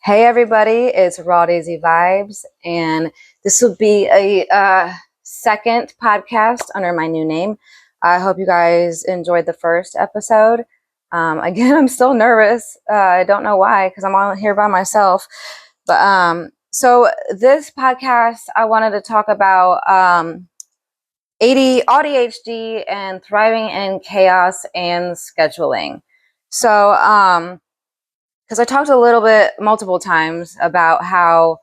Hey everybody, it's Raw Daisy Vibes, and this will be a second podcast under my new name. I hope you guys enjoyed the first episode. Again, I'm still nervous. I don't know why, because I'm on here by myself. But so this podcast, I wanted to talk about ADHD and thriving in chaos and scheduling. So, because I talked a little bit multiple times about how,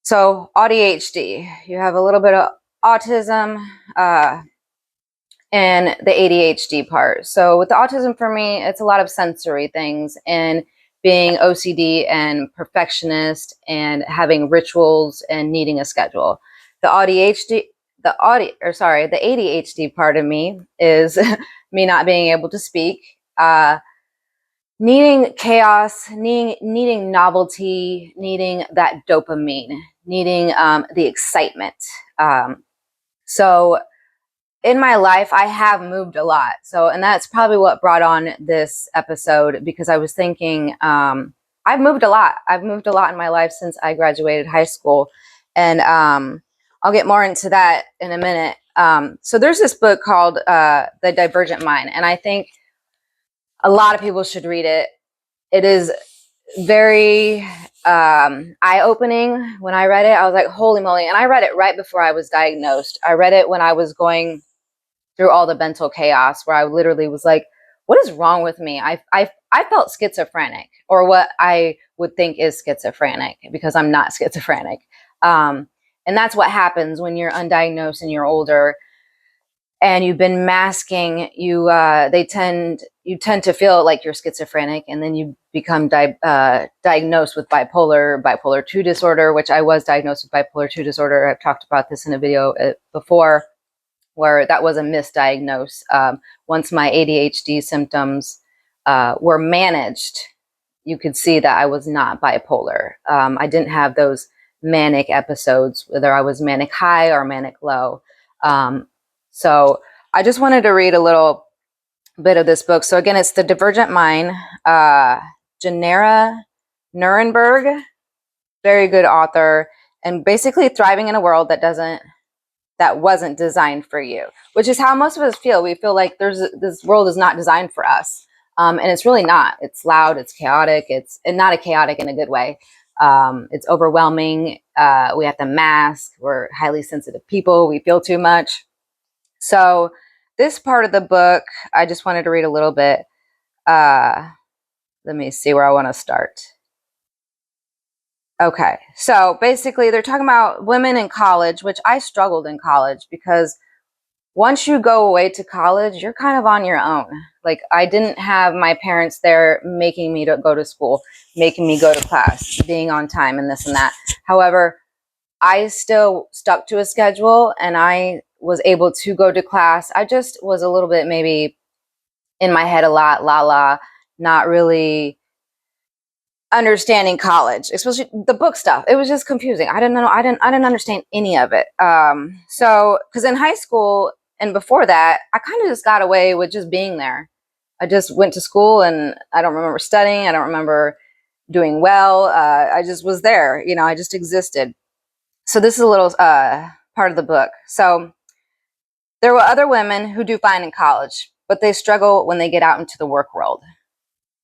so ADHD, you have a little bit of autism and the ADHD part. So with the autism for me, it's a lot of sensory things and being OCD and perfectionist and having rituals and needing a schedule. The the ADHD part of me is me not being able to speak, needing chaos, needing novelty, needing that dopamine, needing the excitement. So in my life, I have moved a lot. So, and that's probably what brought on this episode, because I was thinking, I've moved a lot. I've moved a lot in my life since I graduated high school. And I'll get more into that in a minute. So there's this book called The Divergent Mind. And I think a lot of people should read it. It is very eye-opening. When I read it, I was like, holy moly. And I read it right before I was diagnosed. I read it when I was going through all the mental chaos, where I literally was like, what is wrong with me? I felt schizophrenic, or what I would think is schizophrenic, because I'm not schizophrenic. And that's what happens when you're undiagnosed and you're older and you've been masking. You tend to feel like you're schizophrenic, and then you become diagnosed with bipolar 2 disorder, which I was diagnosed with bipolar 2 disorder. I've talked about this in a video before, where that was a misdiagnosis. Once my ADHD symptoms were managed, you could see that I was not bipolar. I didn't have those manic episodes, whether I was manic high or manic low. So I just wanted to read a little bit of this book. So again, it's The Divergent Mind, Janera Nuremberg, very good author, and basically thriving in a world that wasn't designed for you, which is how most of us feel. We feel like this world is not designed for us. And it's really not. It's loud, it's chaotic, and not a chaotic in a good way. It's overwhelming. We have to mask. We're highly sensitive people. We feel too much. So this part of the book, I just wanted to read a little bit. Let me see where I want to start. Okay, so basically they're talking about women in college, which I struggled in college, because once you go away to college, you're kind of on your own. Like, I didn't have my parents there making me to go to school, making me go to class, being on time and this and that. However, I still stuck to a schedule and I was able to go to class. I just was a little bit maybe in my head a lot, not really understanding college, especially the book stuff. It was just confusing. I didn't understand any of it. So, because in high school and before that, I kind of just got away with just being there. I just went to school and I don't remember studying. I don't remember doing well. I just was there. I just existed. So this is a little part of the book. So there were other women who do fine in college, but they struggle when they get out into the work world.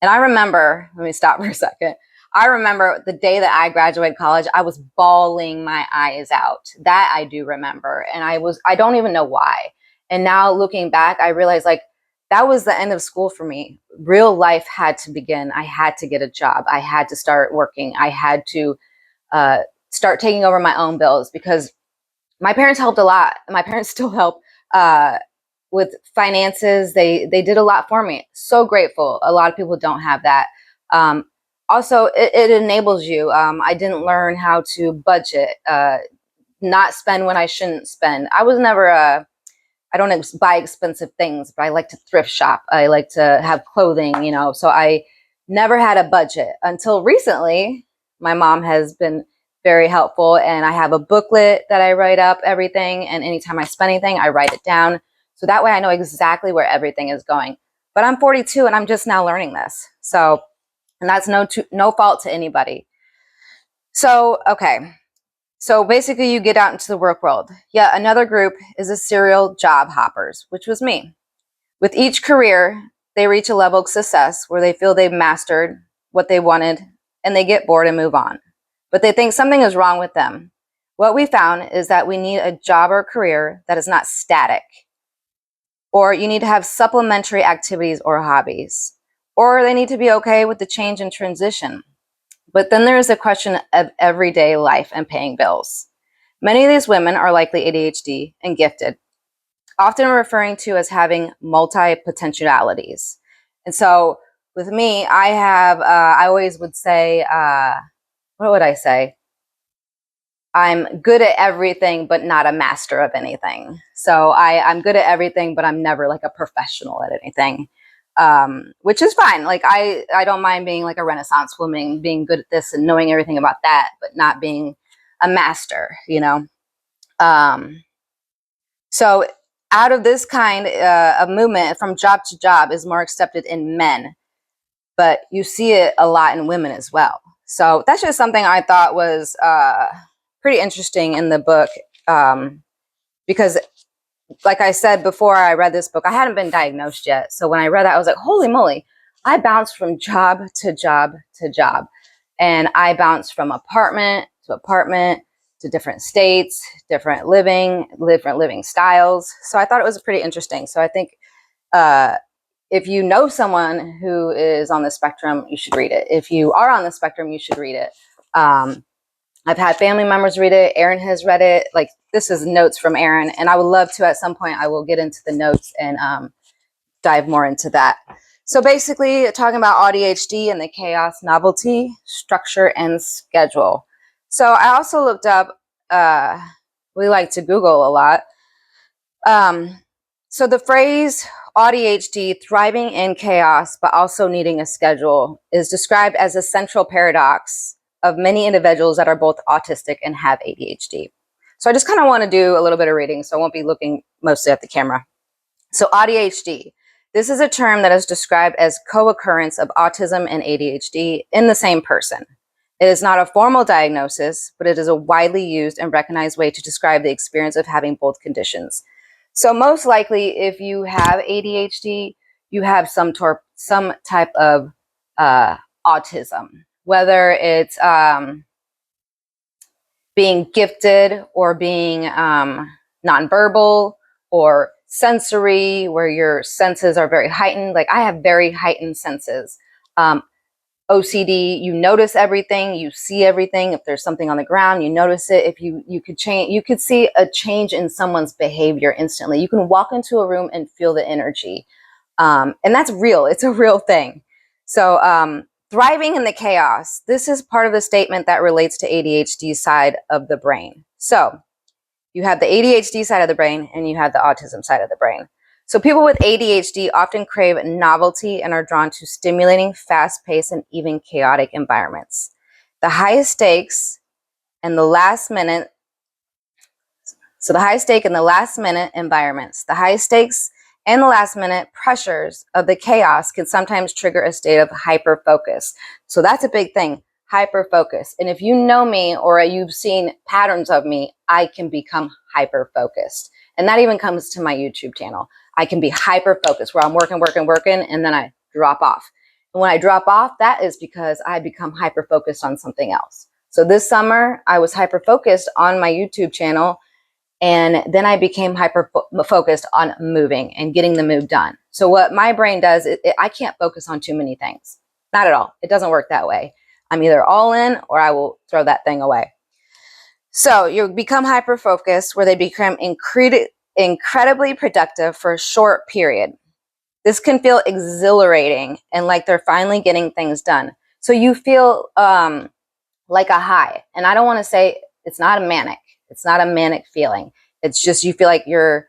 And I remember, let me stop for a second. I remember the day that I graduated college, I was bawling my eyes out. That I do remember. And I don't even know why. And now looking back, I realized, like, that was the end of school for me. Real life had to begin. I had to get a job. I had to start working. I had to start taking over my own bills, because my parents helped a lot. My parents still help with finances. They did a lot for me. So grateful. A lot of people don't have that. Also, it enables you. I didn't learn how to budget, not spend when I shouldn't spend. I was never I don't buy expensive things, but I like to thrift shop. I like to have clothing, so I never had a budget until recently. My mom has been very helpful, and I have a booklet that I write up everything. And anytime I spend anything, I write it down. So that way I know exactly where everything is going. But I'm 42 and I'm just now learning this. So And that's no fault to anybody. So, okay. So basically you get out into the work world. Yeah, another group is the serial job hoppers, which was me. With each career, they reach a level of success where they feel they've mastered what they wanted and they get bored and move on. But they think something is wrong with them. What we found is that we need a job or career that is not static. Or you need to have supplementary activities or hobbies. Or they need to be okay with the change and transition. But then there is a question of everyday life and paying bills. Many of these women are likely ADHD and gifted, often referring to as having multi-potentialities. And so with me, I always would say, what would I say? I'm good at everything, but not a master of anything. So I'm good at everything, but I'm never like a professional at anything, which is fine. Like I don't mind being like a Renaissance woman, being good at this and knowing everything about that, but not being a master, you know? So out of this kind of movement from job to job is more accepted in men, but you see it a lot in women as well. So that's just something I thought was pretty interesting in the book, because like I said before I read this book, I hadn't been diagnosed yet. So when I read that, I was like, holy moly, I bounced from job to job to job. And I bounced from apartment to different states, different living styles. So I thought it was pretty interesting. So I think if you know someone who is on the spectrum, you should read it. If you are on the spectrum, you should read it. I've had family members read it. Aaron has read it. Like, this is notes from Aaron, and I would love to at some point. I will get into the notes and dive more into that. So basically, talking about ADHD and the chaos, novelty, structure, and schedule. So I also looked up. We like to Google a lot. So the phrase ADHD, thriving in chaos, but also needing a schedule, is described as a central paradox of many individuals that are both autistic and have ADHD. So I just kind of want to do a little bit of reading, so I won't be looking mostly at the camera. So ADHD, this is a term that is described as co-occurrence of autism and ADHD in the same person. It is not a formal diagnosis, but it is a widely used and recognized way to describe the experience of having both conditions. So most likely, if you have ADHD, you have some type of autism, whether it's being gifted or being nonverbal or sensory, where your senses are very heightened. Like, I have very heightened senses. OCD, you notice everything, you see everything. If there's something on the ground, you notice it. If you could see a change in someone's behavior instantly. You can walk into a room and feel the energy. And that's real. It's a real thing. So thriving in the chaos. This is part of the statement that relates to ADHD side of the brain. So you have the ADHD side of the brain and you have the autism side of the brain. So people with ADHD often crave novelty and are drawn to stimulating, fast-paced, and even chaotic environments. The highest stakes and the last minute, so the high stake and the last minute environments, the high stakes and the last minute pressures of the chaos can sometimes trigger a state of hyper focus. So that's a big thing, hyper focus. And if you know me or you've seen patterns of me, I can become hyper focused. And that even comes to my YouTube channel. I can be hyper focused where I'm working, and then I drop off. And when I drop off, that is because I become hyper focused on something else. So this summer, I was hyper focused on my YouTube channel, and then I became hyper focused on moving and getting the move done. So what my brain does, I can't focus on too many things. Not at all. It doesn't work that way. I'm either all in or I will throw that thing away. So you become hyper focused where they become incredibly productive for a short period. This can feel exhilarating and like they're finally getting things done. So you feel like a high. And I don't want to say it's not a manic. It's not a manic feeling. It's just you feel like you're,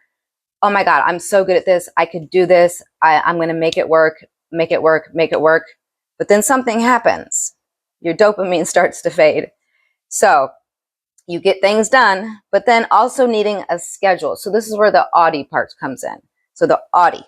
oh my God, I'm so good at this. I could do this. I'm going to make it work, make it work, make it work. But then something happens. Your dopamine starts to fade. So you get things done, but then also needing a schedule. So this is where the Audhd part comes in. So the Audhd,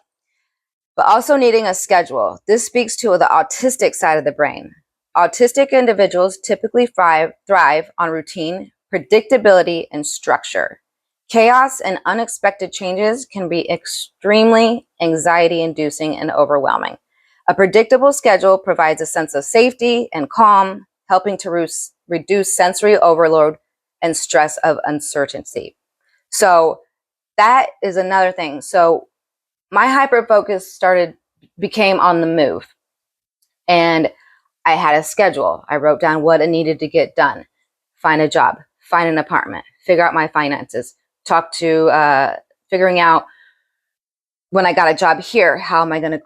but also needing a schedule. This speaks to the autistic side of the brain. autistic individuals typically thrive on routine, predictability, and structure. Chaos and unexpected changes can be extremely anxiety-inducing and overwhelming. A predictable schedule provides a sense of safety and calm, helping to reduce sensory overload and stress of uncertainty. So that is another thing. So my hyper focus became on the move, and I had a schedule. I wrote down what I needed to get done: find a job, find an apartment, figure out my finances, figuring out when I got a job here, how am I going to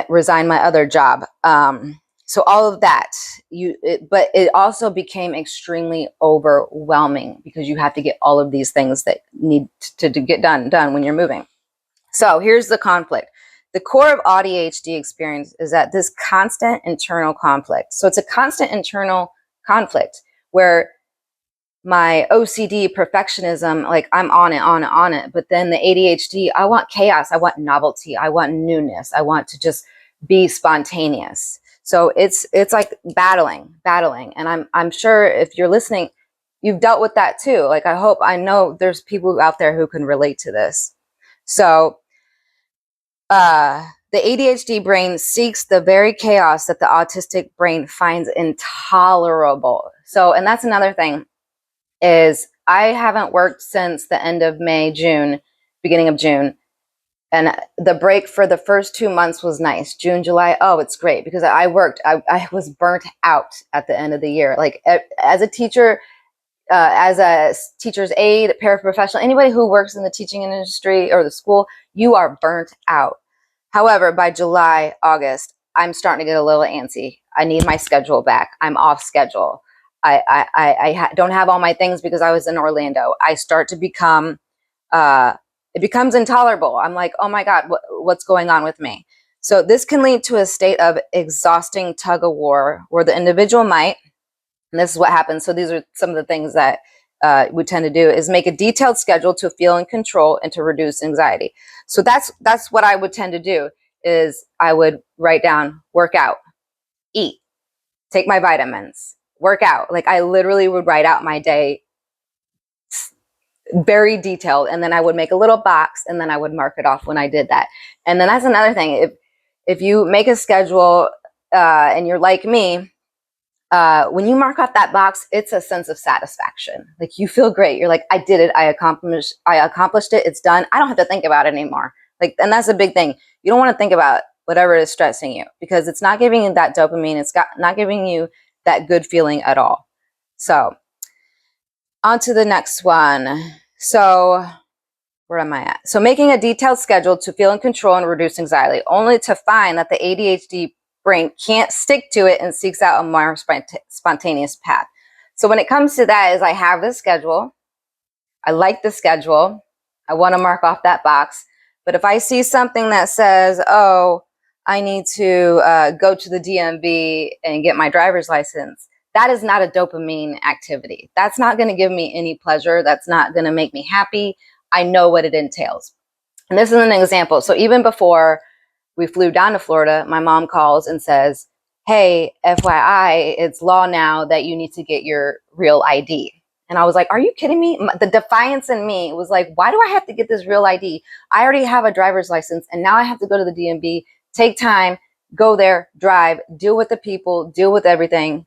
resign my other job. So all of that, but it also became extremely overwhelming because you have to get all of these things that need to get done when you're moving. So here's the conflict. The core of ADHD experience is that this constant internal conflict. So it's a constant internal conflict where my OCD perfectionism, like I'm on it. But then the ADHD, I want chaos. I want novelty. I want newness. I want to just be spontaneous. So it's like battling. And I'm sure if you're listening, you've dealt with that too. Like I know there's people out there who can relate to this. So the ADHD brain seeks the very chaos that the autistic brain finds intolerable. So, and that's another thing, is I haven't worked since the end of May, June, beginning of June. And the break for the first 2 months was nice. June, July, oh, it's great because I worked. I was burnt out at the end of the year. Like as a teacher, as a teacher's aide, paraprofessional, anybody who works in the teaching industry or the school, you are burnt out. However, by July, August, I'm starting to get a little antsy. I need my schedule back. I'm off schedule. I don't have all my things because I was in Orlando. I start to become, it becomes intolerable. I'm like, oh my God, what's going on with me? So this can lead to a state of exhausting tug of war where the individual might, and this is what happens. So these are some of the things that we tend to do, is make a detailed schedule to feel in control and to reduce anxiety. So that's what I would tend to do, is I would write down, work out, eat, take my vitamins, work out. Like I literally would write out my day very detailed, and then I would make a little box and then I would mark it off when I did that. And then that's another thing. If you make a schedule and you're like me, when you mark off that box, it's a sense of satisfaction. Like you feel great. You're like, I did it. I accomplished it. It's done. I don't have to think about it anymore. Like, and that's a big thing. You don't want to think about whatever is stressing you because it's not giving you that dopamine. It's not giving you that good feeling at all. So on to the next one. So where am I at? So making a detailed schedule to feel in control and reduce anxiety, only to find that the ADHD brain can't stick to it and seeks out a more spontaneous path. So when it comes to that, is I have this schedule. I like the schedule. I want to mark off that box. But if I see something that says, oh, I need to go to the DMV and get my driver's license, that is not a dopamine activity. That's not going to give me any pleasure. That's not going to make me happy. I know what it entails. And this is an example. So even before we flew down to Florida, my mom calls and says, hey, FYI, it's law now that you need to get your real ID. And I was like, are you kidding me? The defiance in me was like, why do I have to get this real ID? I already have a driver's license and now I have to go to the DMV, take time, go there, drive, deal with the people, deal with everything.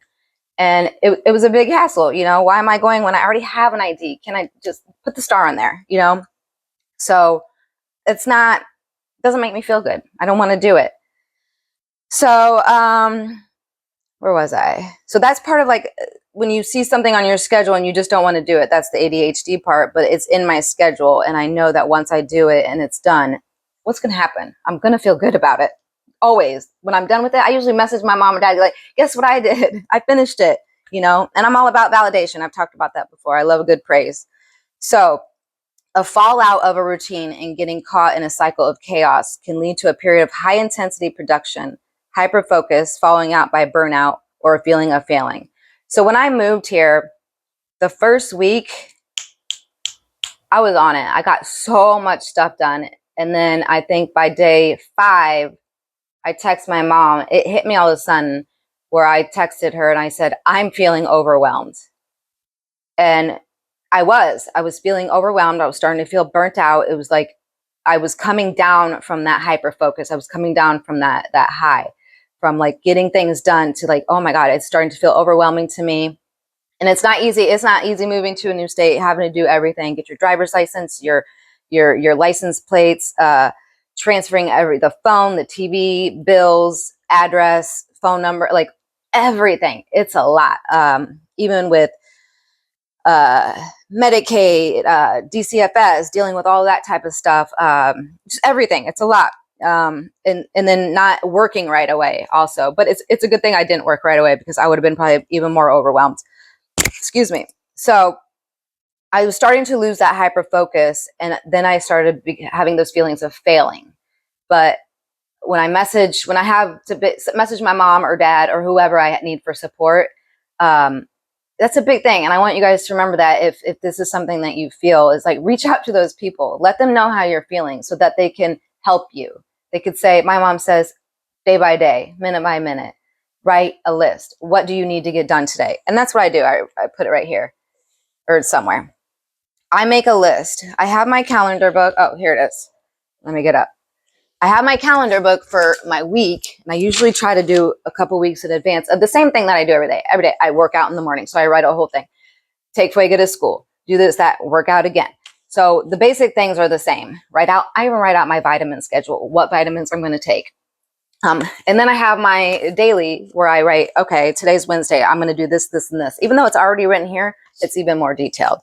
And it was a big hassle. You know, why am I going when I already have an ID? Can I just put the star on there? You know, so doesn't make me feel good. I don't want to do it. So, where was I? So that's part of like when you see something on your schedule and you just don't want to do it, that's the ADHD part, but it's in my schedule. And I know that once I do it and it's done, what's going to happen? I'm going to feel good about it. Always. When I'm done with it, I usually message my mom or dad, like, guess what I did? I finished it, you know, and I'm all about validation. I've talked about that before. I love a good praise. So a fallout of a routine and getting caught in a cycle of chaos can lead to a period of high intensity production, hyper focus, following out by burnout or a feeling of failing. So when I moved here, the first week I was on it. I got so much stuff done. And then I think by day 5, I text my mom. It hit me all of a sudden. where I texted her and I said, I'm feeling overwhelmed. And I was feeling overwhelmed. I was starting to feel burnt out. It was like I was coming down from that hyper focus. I was coming down from that high, from like getting things done to like, oh my God, it's starting to feel overwhelming to me. And it's not easy. It's not easy moving to a new state, having to do everything, get your driver's license, your license plates, transferring the phone, the TV, bills, address, phone number, like everything. It's a lot. Even with Medicaid, DCFS, dealing with all that type of stuff, just everything. It's a lot. And then not working right away also. But it's a good thing I didn't work right away, because I would have been probably even more overwhelmed. Excuse me. So I was starting to lose that hyper focus, and then I started having those feelings of failing. But when I have to message my mom or dad or whoever I need for support, that's a big thing. And I want you guys to remember that if this is something that you feel, is like, reach out to those people, let them know how you're feeling so that they can help you. They could say, my mom says, day by day, minute by minute, write a list. What do you need to get done today? And that's what I do. I put it right here or somewhere. I make a list. I have my calendar book. Oh, here it is. Let me get up. I have my calendar book for my week, and I usually try to do a couple weeks in advance of the same thing that I do every day. Every day I work out in the morning, so I write a whole thing. Take Fuego to school, do this, that, work out again. So the basic things are the same. I even write out my vitamin schedule, what vitamins I'm going to take. And then I have my daily where I write, okay, today's Wednesday, I'm going to do this, this, and this. Even though it's already written here, it's even more detailed.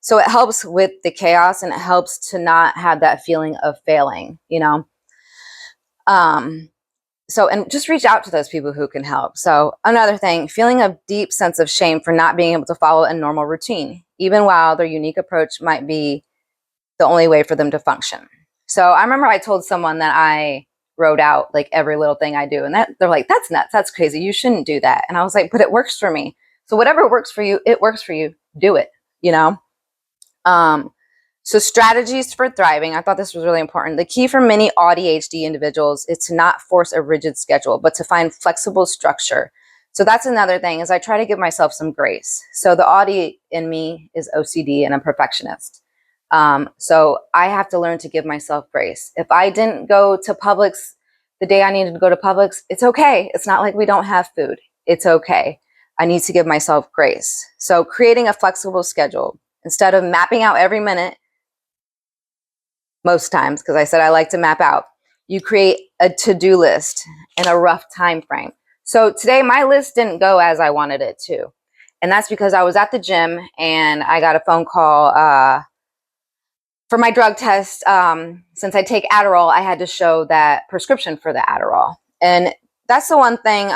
So it helps with the chaos, and it helps to not have that feeling of failing, you know? So, and just reach out to those people who can help. So another thing, feeling a deep sense of shame for not being able to follow a normal routine, even while their unique approach might be the only way for them to function. So I remember I told someone that I wrote out like every little thing I do, and they're like, that's nuts. That's crazy. You shouldn't do that. And I was like, but it works for me. So whatever works for you, it works for you. Do it, you know? So strategies for thriving. I thought this was really important. The key for many ADHD individuals is to not force a rigid schedule, but to find flexible structure. So that's another thing, is I try to give myself some grace. So the Audhd in me is OCD, and I'm a perfectionist. So I have to learn to give myself grace. If I didn't go to Publix the day I needed to go to Publix, it's okay. It's not like we don't have food. It's okay. I need to give myself grace. So creating a flexible schedule. Instead of mapping out every minute, most times, because I said I like to map out, you create a to-do list and a rough time frame. So today my list didn't go as I wanted it to. And that's because I was at the gym and I got a phone call for my drug test. Since I take Adderall, I had to show that prescription for the Adderall. And that's the one thing,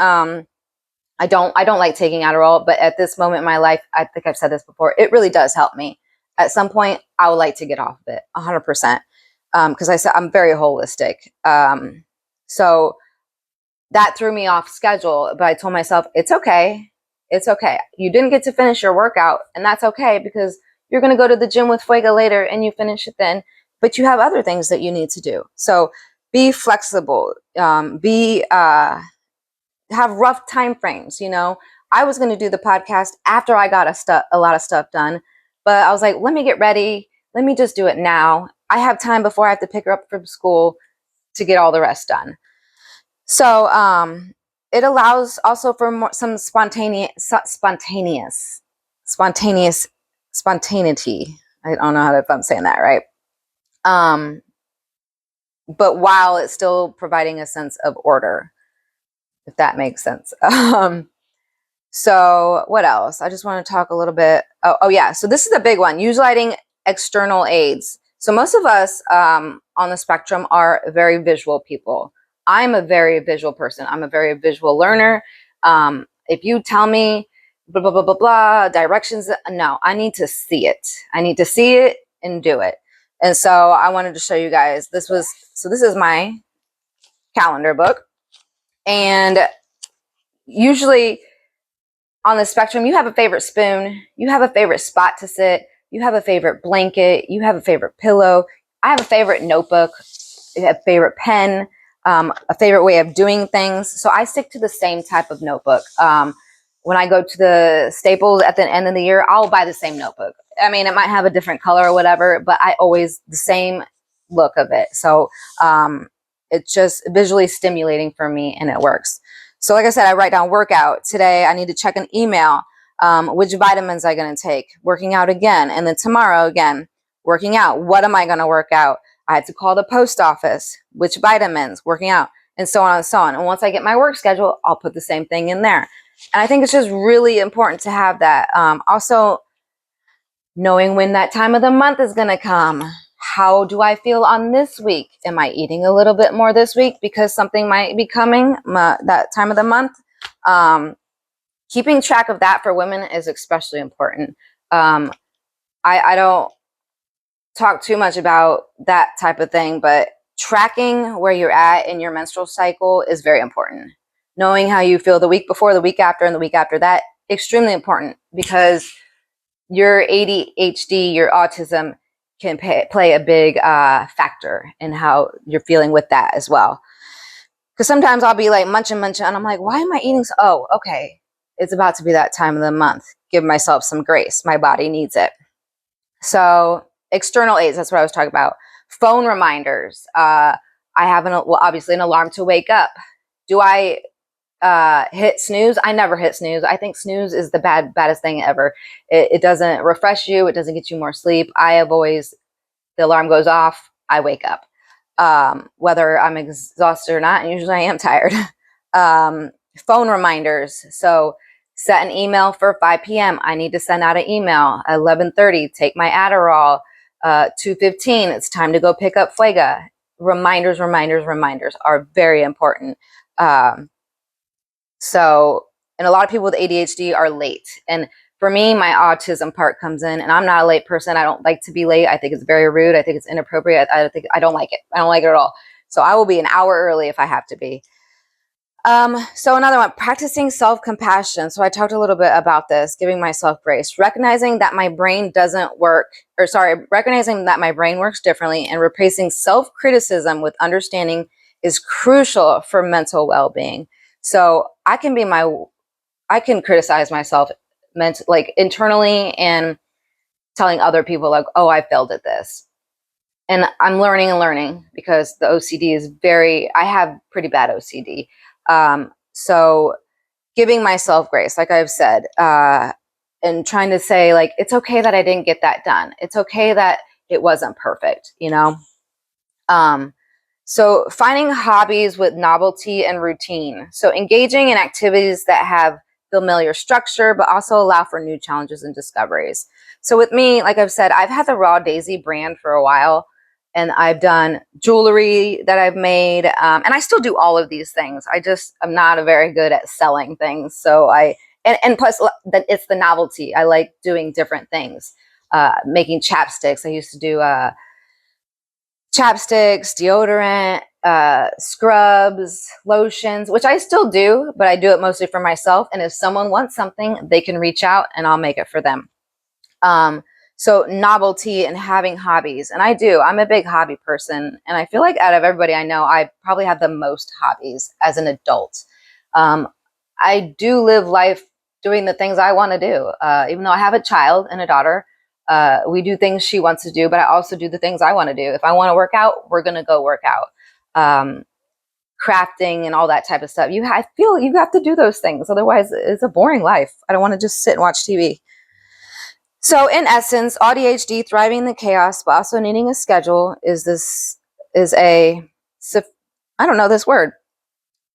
I don't like taking Adderall, but at this moment in my life, I think I've said this before, it really does help me. At some point, I would like to get off of it 100%. Because I said I'm very holistic. So that threw me off schedule, but I told myself, it's okay. It's okay. You didn't get to finish your workout, and that's okay, because you're going to go to the gym with Fuego later and you finish it then, but you have other things that you need to do. So be flexible, have rough time frames. You know, I was going to do the podcast after I got a lot of stuff done, but I was like, let me get ready. Let me just do it now. I have time before I have to pick her up from school to get all the rest done. So it allows also for some spontaneity. I don't know if I'm saying that right. But while it's still providing a sense of order, if that makes sense. So what else? I just want to talk a little bit. Oh yeah. So this is a big one, utilizing external aids. So most of us on the spectrum are very visual people. I'm a very visual person. I'm a very visual learner. If you tell me blah, blah, blah, blah, blah, directions, no, I need to see it. I need to see it and do it. And so I wanted to show you guys, this is my calendar book. And usually on the spectrum, you have a favorite spoon, you have a favorite spot to sit, you have a favorite blanket, you have a favorite pillow. I have a favorite notebook, a favorite pen. a favorite way of doing things. So I stick to the same type of notebook. When I go to the Staples at the end of the year, I'll buy the same notebook. I mean, it might have a different color or whatever, but I always the same look of it. So it's just visually stimulating for me, and it works. So like I said, I write down workout. Today I need to check an email. Which vitamins am I going to take? Working out again. And then tomorrow again, working out. What am I going to work out? I had to call the post office. Which vitamins? Working out. And so on and so on. And once I get my work schedule, I'll put the same thing in there. And I think it's just really important to have that. Also, knowing when that time of the month is going to come. How do I feel on this week? Am I eating a little bit more this week because something might be coming that time of the month? Keeping track of that for women is especially important. I don't talk too much about that type of thing, but tracking where you're at in your menstrual cycle is very important. Knowing how you feel the week before, the week after, and the week after that, extremely important, because your ADHD, your autism can play a big factor in how you're feeling with that as well. Because sometimes I'll be like munching, and I'm like, why am I eating so? Oh, okay. It's about to be that time of the month. Give myself some grace. My body needs it. So external aids, that's what I was talking about. Phone reminders. I have obviously an alarm to wake up. Do I hit snooze? I never hit snooze. I think snooze is the baddest thing ever. It doesn't refresh you. It doesn't get you more sleep. The alarm goes off, I wake up. Whether I'm exhausted or not, and usually I am tired. Phone reminders. So set an email for 5 p.m. I need to send out an email. 11:30, take my Adderall. 2:15, it's time to go pick up Fuega. Reminders are very important. And a lot of people with ADHD are late. And for me, my autism part comes in, and I'm not a late person. I don't like to be late. I think it's very rude. I think it's inappropriate. I don't like it. I don't like it at all. So I will be an hour early if I have to be. So another one, practicing self-compassion. So I talked a little bit about this, giving myself grace, recognizing that my brain recognizing that my brain works differently, and replacing self-criticism with understanding is crucial for mental well-being. So I can criticize myself like internally, and telling other people like, oh, I failed at this. And I'm learning because the OCD is I have pretty bad OCD. So giving myself grace, like I've said, and trying to say like, it's okay that I didn't get that done. It's okay that it wasn't perfect, you know? So finding hobbies with novelty and routine. So engaging in activities that have familiar structure, but also allow for new challenges and discoveries. So with me, like I've said, I've had the Raw Daisy brand for a while, and I've done jewelry that I've made. And I still do all of these things. I'm not very good at selling things. So and plus it's the novelty. I like doing different things. Making chapsticks. I used to do, chapsticks, deodorant, scrubs, lotions, which I still do, but I do it mostly for myself. And if someone wants something, they can reach out and I'll make it for them. So novelty and having hobbies. And I'm a big hobby person. And I feel like out of everybody I know, I probably have the most hobbies as an adult. I do live life doing the things I want to do. Even though I have a child and a daughter, we do things she wants to do, but I also do the things I want to do. If I want to work out, we're going to go work out. Crafting and all that type of stuff. I feel you have to do those things. Otherwise, it's a boring life. I don't want to just sit and watch TV. So in essence, ADHD, thriving in the chaos, but also needing a schedule, I don't know this word.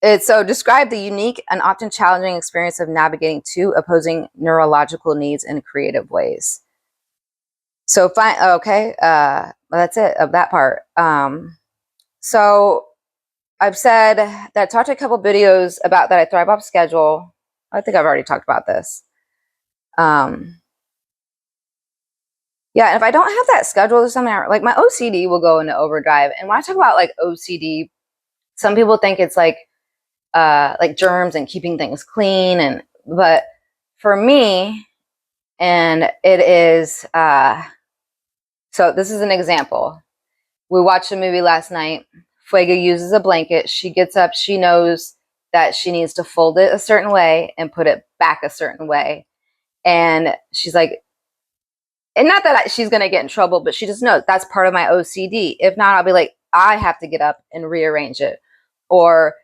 Describe the unique and often challenging experience of navigating two opposing neurological needs in creative ways. So fine. Okay. Well, that's it of that part. So I've said that I talked a couple videos about that I thrive off schedule. I think I've already talked about this. Yeah, and if I don't have that schedule or something, like my OCD will go into overdrive. And when I talk about like OCD, some people think it's like germs and keeping things clean, but for me, and it is so this is an example. We watched a movie last night, Fuega uses a blanket. She gets up. She knows that she needs to fold it a certain way and put it back a certain way. And she's like, and not that she's going to get in trouble, but she just knows that's part of my OCD. If not, I'll be like, I have to get up and rearrange it. Or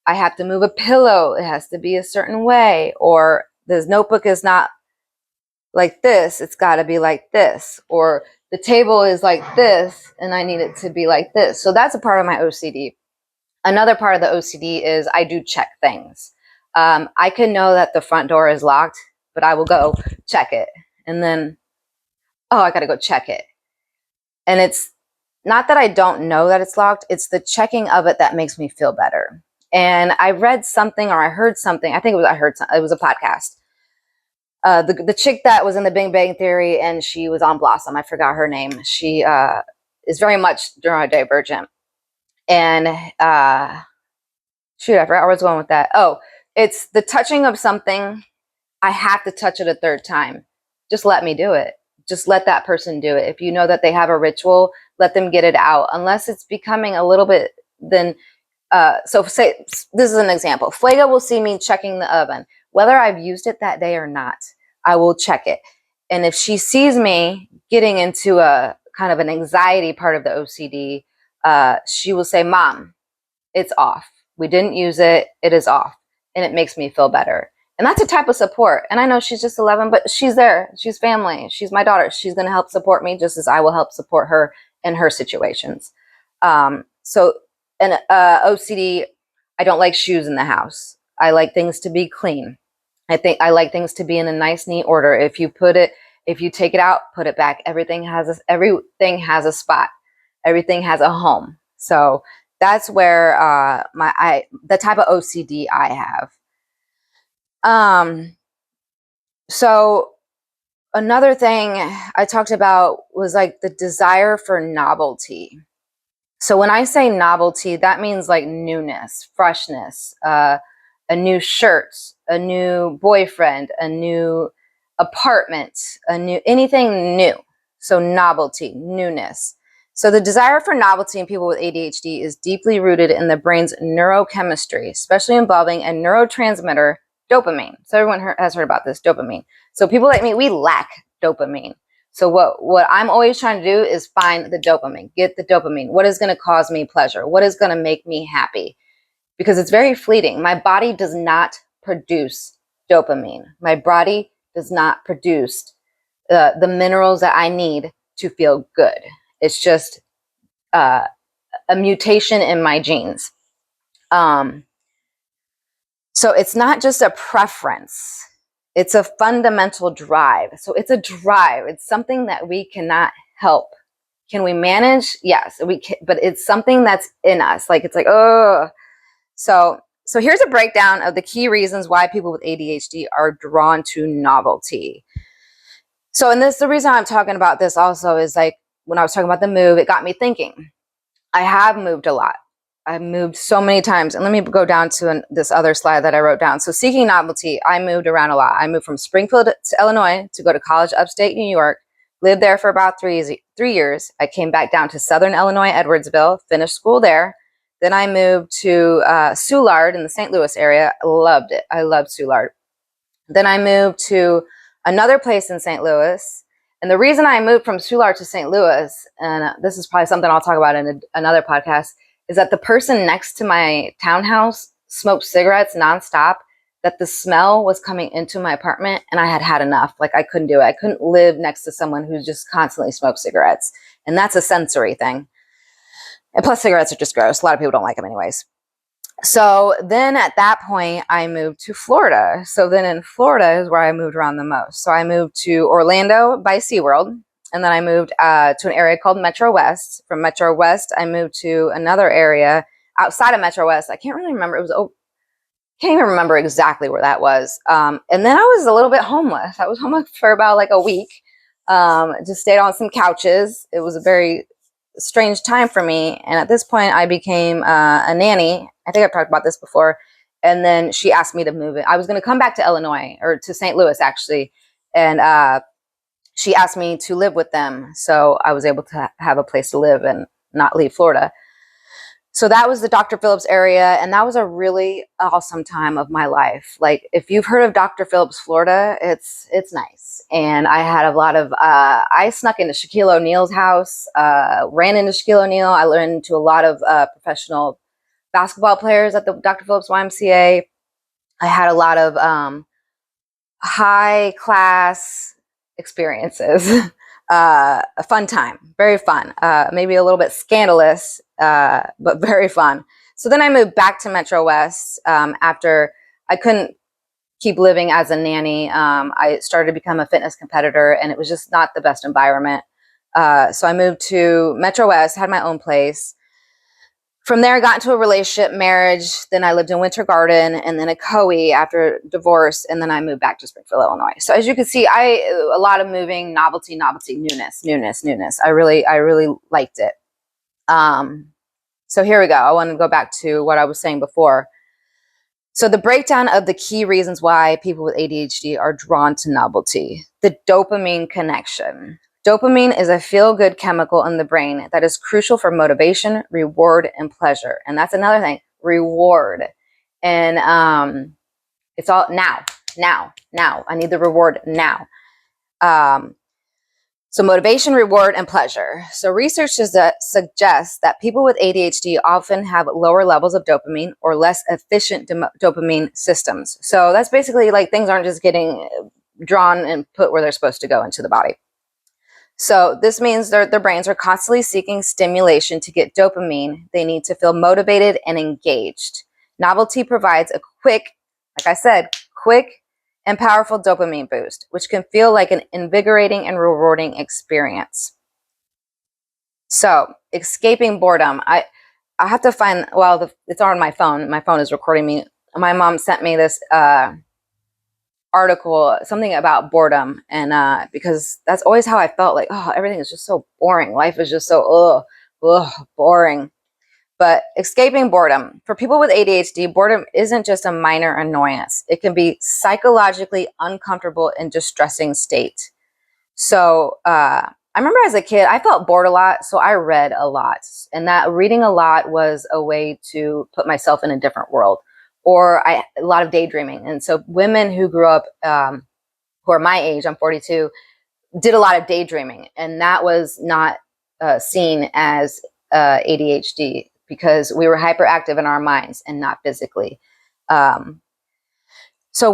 I have to move a pillow. It has to be a certain way. Or this notebook is not like this. It's got to be like this. Or the table is like this and I need it to be like this. So that's a part of my OCD. Another part of the OCD is I do check things. I can know that the front door is locked, but I will go check it. And then, oh, I got to go check it. And it's not that I don't know that it's locked. It's the checking of it that makes me feel better. And I read something or I heard something. I think it was a podcast. The chick that was in the Big Bang Theory and she was on Blossom. I forgot her name. She is very much neurodivergent. And shoot, I forgot where I was going with that. Oh, it's the touching of something. I have to touch it a third time. Just let me do it. Just let that person do it. If you know that they have a ritual, let them get it out. Unless it's becoming a little bit, then, so say, this is an example. Fuega will see me checking the oven. Whether I've used it that day or not, I will check it. And if she sees me getting into a kind of an anxiety part of the OCD, she will say, Mom, it's off. We didn't use it. It is off. And it makes me feel better. And that's a type of support. And I know she's just 11, but she's there. She's family. She's my daughter. She's going to help support me just as I will help support her in her situations. So in OCD, I don't like shoes in the house. I like things to be clean. I like things to be in a nice, neat order. If you take it out, put it back. Everything has a spot. Everything has a home. So that's where the type of OCD I have. So another thing I talked about was like the desire for novelty. So when I say novelty, that means like newness, freshness, a new shirt, a new boyfriend, a new apartment, anything new. So novelty, newness. So the desire for novelty in people with ADHD is deeply rooted in the brain's neurochemistry, especially involving a neurotransmitter, dopamine. So everyone has heard about this, dopamine. So people like me, we lack dopamine. So what I'm always trying to do is find the dopamine, get the dopamine. What is going to cause me pleasure? What is going to make me happy? Because it's very fleeting. My body does not produce dopamine. My body does not produce the minerals that I need to feel good. It's just a mutation in my genes. So it's not just a preference. It's a fundamental drive. So it's a drive. It's something that we cannot help. Can we manage? Yes, we can, but it's something that's in us. Like, it's like, oh. So here's a breakdown of the key reasons why people with ADHD are drawn to novelty. So, and the reason I'm talking about this also is like, when I was talking about the move, it got me thinking. I have moved a lot. I've moved so many times. And let me go down to this other slide that I wrote down. So seeking novelty, I moved around a lot. I moved from Springfield to Illinois to go to college upstate New York, lived there for about 3 years. I came back down to Southern Illinois, Edwardsville, finished school there. Then I moved to Soulard in the St. Louis area. I loved it. I loved Soulard. Then I moved to another place in St. Louis. And the reason I moved from Soulard to St. Louis, and this is probably something I'll talk about in another podcast, is that the person next to my townhouse smoked cigarettes nonstop, that the smell was coming into my apartment, and I had had enough. Like, I couldn't do it. I couldn't live next to someone who just constantly smoked cigarettes. And that's a sensory thing. And plus, cigarettes are just gross. A lot of people don't like them anyways. So then at that point, I moved to Florida. So then in Florida is where I moved around the most. So I moved to Orlando by SeaWorld. And then I moved to an area called Metro West. From Metro West, I moved to another area outside of Metro West. I can't really remember. Can't even remember exactly where that was. And then I was a little bit homeless. I was homeless for about like a week. Just stayed on some couches. It was a very strange time for me. And at this point, I became a nanny. I think I've talked about this before. And then she asked me to move it. I was going to come back to Illinois, or to St. Louis, actually. And she asked me to live with them. So I was able to have a place to live and not leave Florida. So that was the Dr. Phillips area, and that was a really awesome time of my life. Like, if you've heard of Dr. Phillips, Florida, it's nice. And I had a lot of I snuck into Shaquille O'Neal's house, ran into Shaquille O'Neal. I ran into a lot of professional basketball players at the Dr. Phillips YMCA. I had a lot of high class experiences. A fun time, very fun, maybe a little bit scandalous, but very fun. So then I moved back to Metro West after I couldn't keep living as a nanny. I started to become a fitness competitor, and it was just not the best environment. So I moved to Metro West, had my own place. From there, I got into a relationship, marriage. Then I lived in Winter Garden, and then a COE after divorce, and then I moved back to Springfield, Illinois. So as you can see, a lot of moving, novelty, newness. I really liked it. So here we go. I want to go back to what I was saying before. So the breakdown of the key reasons why people with ADHD are drawn to novelty. The dopamine connection. Dopamine is a feel-good chemical in the brain that is crucial for motivation, reward, and pleasure. And that's another thing, reward. And it's all now. I need the reward now. So motivation, reward, and pleasure. So research suggests that people with ADHD often have lower levels of dopamine or less efficient dopamine systems. So that's basically like things aren't just getting drawn and put where they're supposed to go into the body. So this means their brains are constantly seeking stimulation to get dopamine. They need to feel motivated and engaged. Novelty provides a quick, like I said, quick and powerful dopamine boost, which can feel like an invigorating and rewarding experience. So escaping boredom. I have to find, well, it's on my phone. My phone is recording me. My mom sent me this article, something about boredom, and because that's always how I felt, like, oh, everything is just so boring. Life is just so boring. But escaping boredom. For people with ADHD, boredom isn't just a minor annoyance. It can be psychologically uncomfortable and distressing state. So I remember as a kid, I felt bored a lot, so I read a lot. And that reading a lot was a way to put myself in a different world. Or a lot of daydreaming. And so women who grew up, who are my age, I'm 42, did a lot of daydreaming. And that was not seen as ADHD because we were hyperactive in our minds and not physically. So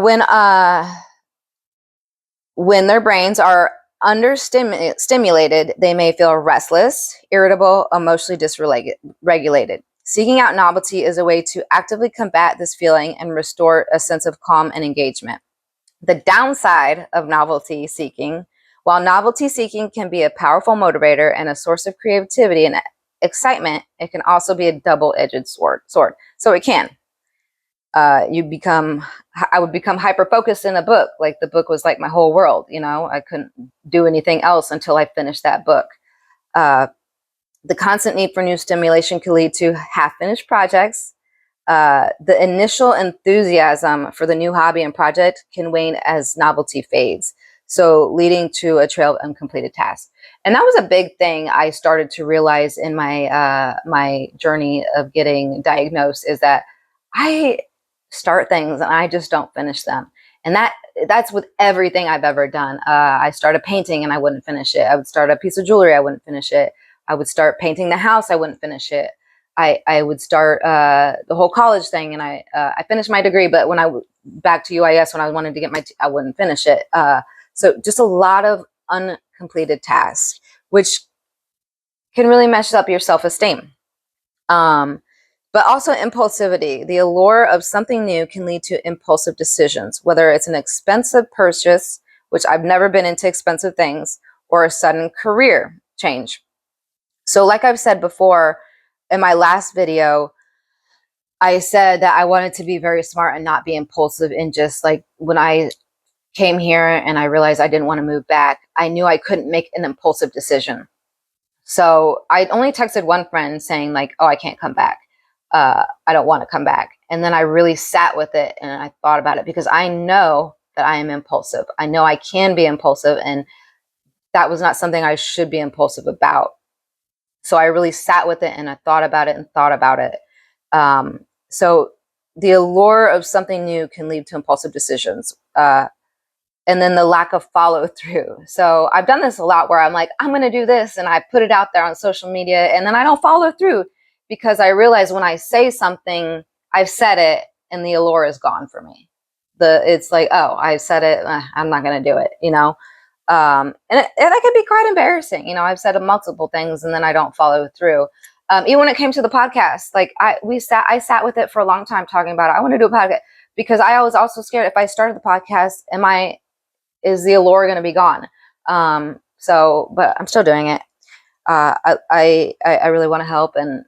when their brains are understimulated, they may feel restless, irritable, emotionally dysregulated. Seeking out novelty is a way to actively combat this feeling and restore a sense of calm and engagement. The downside of novelty seeking, while novelty seeking can be a powerful motivator and a source of creativity and excitement, it can also be a double-edged sword. So it can. I would become hyper-focused in a book. Like the book was like my whole world, you know. I couldn't do anything else until I finished that book. The constant need for new stimulation can lead to half-finished projects. The initial enthusiasm for the new hobby and project can wane as novelty fades, so leading to a trail of uncompleted tasks. And that was a big thing I started to realize in my my journey of getting diagnosed, is that I start things and I just don't finish them. And that's with everything I've ever done. I started painting and I wouldn't finish it. I would start a piece of jewelry, I wouldn't finish it. I would start painting the house, I wouldn't finish it. I would start the whole college thing, and I finished my degree, but when back to UIS, when I wanted to get I wouldn't finish it. So just a lot of uncompleted tasks, which can really mess up your self-esteem. But also impulsivity. The allure of something new can lead to impulsive decisions, whether it's an expensive purchase, which I've never been into expensive things, or a sudden career change. So like I've said before, in my last video, I said that I wanted to be very smart and not be impulsive. And just like when I came here and I realized I didn't want to move back, I knew I couldn't make an impulsive decision. So I only texted one friend saying like, oh, I can't come back. I don't want to come back. And then I really sat with it and I thought about it, because I know that I am impulsive. I know I can be impulsive, and that was not something I should be impulsive about. So I really sat with it and I thought about it and thought about it. So the allure of something new can lead to impulsive decisions. And then the lack of follow through. So I've done this a lot where I'm like, I'm going to do this. And I put it out there on social media and then I don't follow through because I realize when I say something, I've said it and the allure is gone for me. It's like, oh, I said it. I'm not going to do it, you know? And that can be quite embarrassing. You know, I've said multiple things and then I don't follow through. Even when it came to the podcast, like I sat with it for a long time talking about it. I want to do a podcast because I was also scared if I started the podcast, is the allure going to be gone? But I'm still doing it. I really want to help and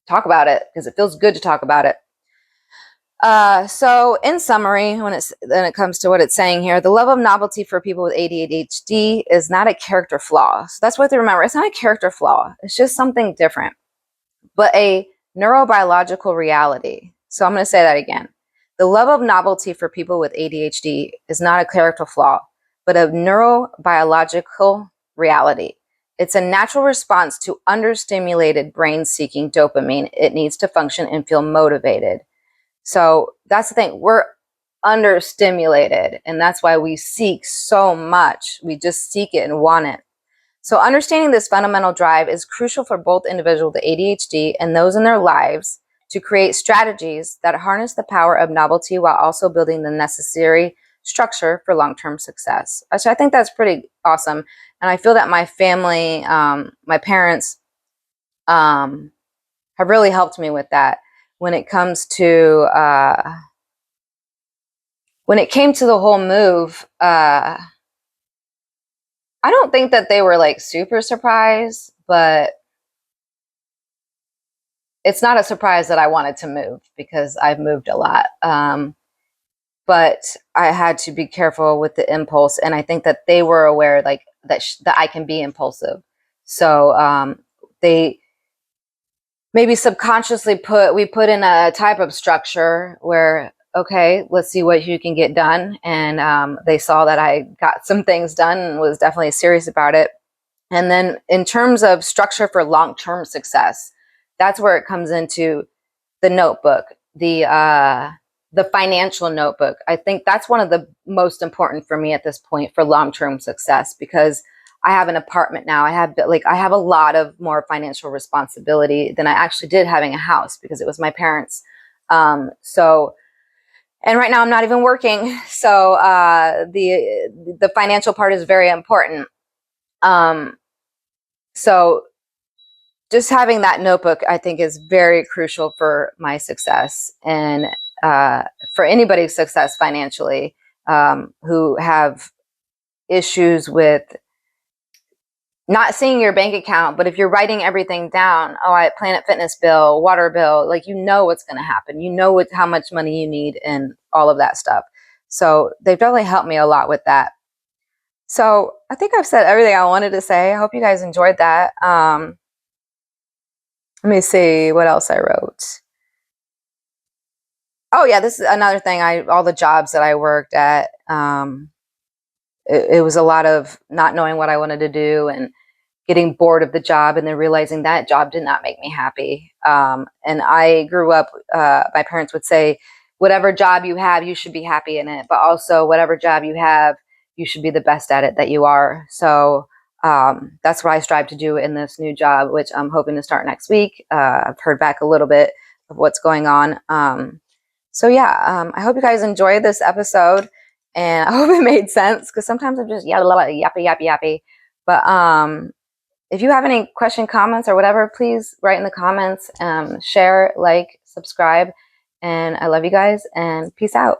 talk about it because it feels good to talk about it. So in summary, when it comes to what it's saying here, the love of novelty for people with ADHD is not a character flaw. So that's what to remember. It's not a character flaw. It's just something different, but a neurobiological reality. So I'm going to say that again. The love of novelty for people with ADHD is not a character flaw, but a neurobiological reality. It's a natural response to understimulated brain seeking dopamine. It needs to function and feel motivated. So that's the thing. We're understimulated, and that's why we seek so much. We just seek it and want it. So understanding this fundamental drive is crucial for both individuals with ADHD and those in their lives to create strategies that harness the power of novelty while also building the necessary structure for long-term success. So I think that's pretty awesome. And I feel that my family, my parents, have really helped me with that when it comes to, when it came to the whole move. I don't think that they were like super surprised, but it's not a surprise that I wanted to move because I've moved a lot. But I had to be careful with the impulse. And I think that they were aware like that I can be impulsive. So they maybe subconsciously we put in a type of structure where, okay, let's see what you can get done. And they saw that I got some things done and was definitely serious about it. And then in terms of structure for long-term success, that's where it comes into the notebook, the financial notebook. I think that's one of the most important for me at this point for long-term success, because I have an apartment now. I have a lot of more financial responsibility than I actually did having a house because it was my parents. And right now I'm not even working. So the financial part is very important. So just having that notebook, I think, is very crucial for my success and for anybody's success financially, who have issues with not seeing your bank account. But if you're writing everything down, Planet Fitness bill, water bill, like, you know what's going to happen. You know how much money you need and all of that stuff. So they've definitely helped me a lot with that. So I think I've said everything I wanted to say. I hope you guys enjoyed that. Let me see what else I wrote. Oh yeah, this is another thing. All the jobs that I worked at, it was a lot of not knowing what I wanted to do and getting bored of the job, and then realizing that job did not make me happy. And I grew up, my parents would say, whatever job you have, you should be happy in it, but also whatever job you have, you should be the best at it that you are. So that's what I strive to do in this new job, which I'm hoping to start next week. I've heard back a little bit of what's going on. I hope you guys enjoyed this episode, and I hope it made sense, because sometimes I'm just yappy. But if you have any question, comments, or whatever, please write in the comments, share, like, subscribe, and I love you guys, and peace out.